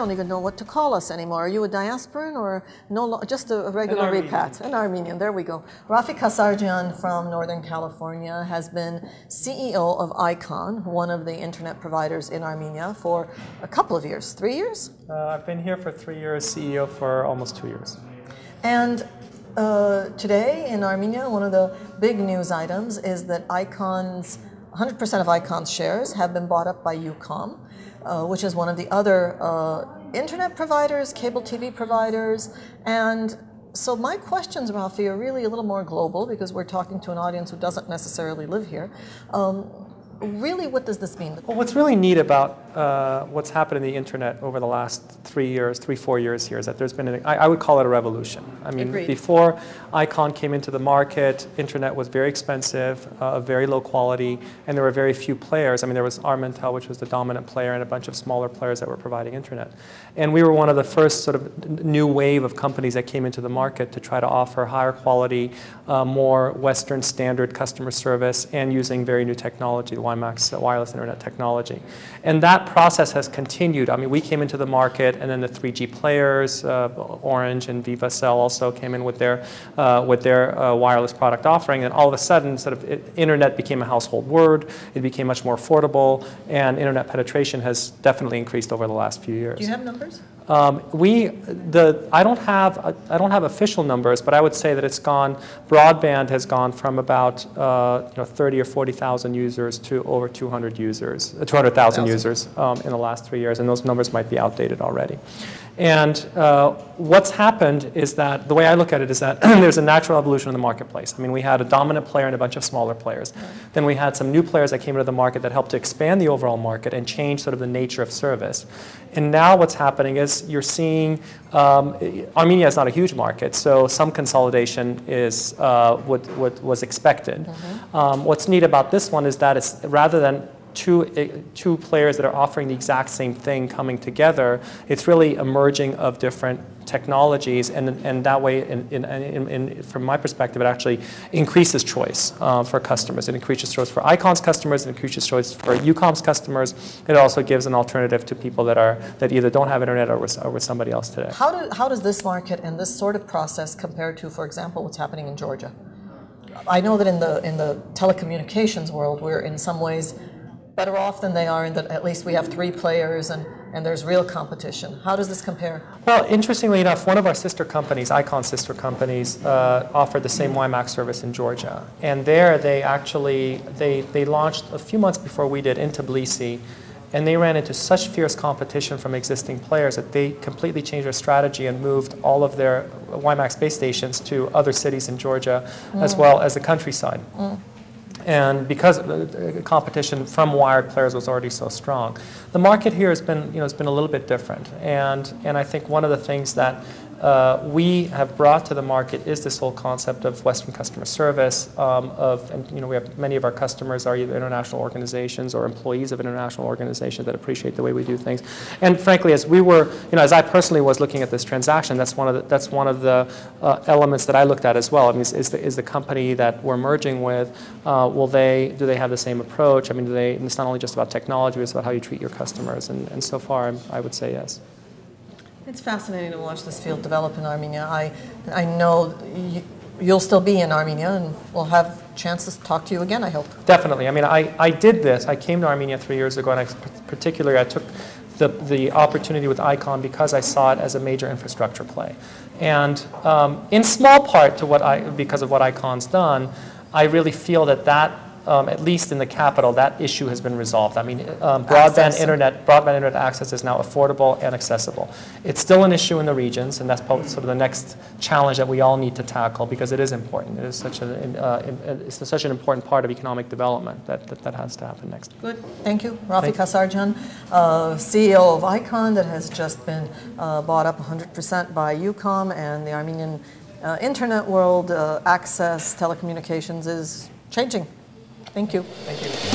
don't even know what to call us anymore. Are you a diasporan or just a regular repat? An Armenian, there we go. Raffi Kassarjian from Northern California has been CEO of ICON, one of the internet providers in Armenia, for a couple of years. 3 years? I've been here for 3 years, CEO for almost 2 years. And today in Armenia, one of the big news items is that 100% of ICON's shares have been bought up by Ucom, which is one of the other internet providers, cable TV providers. And so my questions, Raffi, are really a little more global because we're talking to an audience who doesn't necessarily live here. Really, what does this mean? Well, what's really neat about what's happened in the internet over the last 4 years here is that there's been, I would call it a revolution. I mean, Agreed. Before ICON came into the market, internet was very expensive, very low quality, and there were very few players. I mean, there was Armentel, which was the dominant player, and a bunch of smaller players that were providing internet. And we were one of the first sort of new wave of companies that came into the market to try to offer higher quality, more Western standard customer service, and using very new technology, WiMAX wireless internet technology. And that process has continued. I mean, we came into the market, and then the 3G players, Orange and VivaCell, also came in with their wireless product offering. And all of a sudden, internet became a household word. It became much more affordable, and internet penetration has definitely increased over the last few years. Do you have numbers? I don't have official numbers, but I would say that broadband has gone from about 30 or 40,000 users to over 200,000 users in the last 3 years, and those numbers might be outdated already. And what's happened is that, the way I look at it is that there's a natural evolution in the marketplace. I mean, we had a dominant player and a bunch of smaller players. Then we had some new players that came into the market that helped to expand the overall market and change sort of the nature of service. And now what's happening is you're seeing, Armenia is not a huge market, so some consolidation is what was expected. What's neat about this one is that it's, rather than two players that are offering the exact same thing coming together, it's really a merging of different technologies, and that way, from my perspective, it actually increases choice for customers. It increases choice for ICON's customers, it increases choice for Ucom's customers. It also gives an alternative to people that either don't have internet or with somebody else today. How does this market and this sort of process compare to, for example, what's happening in Georgia? I know that in the telecommunications world, we're in some ways better off than they are in that at least we have 3 players and there's real competition. How does this compare? Well, interestingly enough, one of our sister companies, ICON's sister companies, offered the same WiMAX service in Georgia. And there they actually, they launched a few months before we did in Tbilisi, and they ran into such fierce competition from existing players that they completely changed their strategy and moved all of their WiMAX base stations to other cities in Georgia as well as the countryside. And because the competition from wired players was already so strong, the market here has been, it's been a little bit different. And I think one of the things that we have brought to the market is this whole concept of Western customer service. We have many of our customers are either international organizations or employees of international organizations that appreciate the way we do things. And frankly, as we were, as I personally was looking at this transaction, that's one of the elements that I looked at as well. I mean, is the company that we're merging with, do they have the same approach? I mean, it's not only just about technology, it's about how you treat your customers. And so far, I would say yes. It's fascinating to watch this field develop in Armenia. I know you'll still be in Armenia, and we'll have chances to talk to you again, I hope. Definitely. I mean, I did this. I came to Armenia 3 years ago, and particularly I took the opportunity with ICON because I saw it as a major infrastructure play. And in small part because of what ICON's done, I really feel that at least in the capital, that issue has been resolved. I mean, broadband internet access is now affordable and accessible. It's still an issue in the regions, and that's probably sort of the next challenge that we all need to tackle because it is important. It is it's such an important part of economic development that has to happen next. Good. Thank you. Raffi Kassarjian, CEO of ICON, that has just been bought up 100% by Ucom, and the Armenian internet world access, telecommunications is changing. Thank you. Thank you.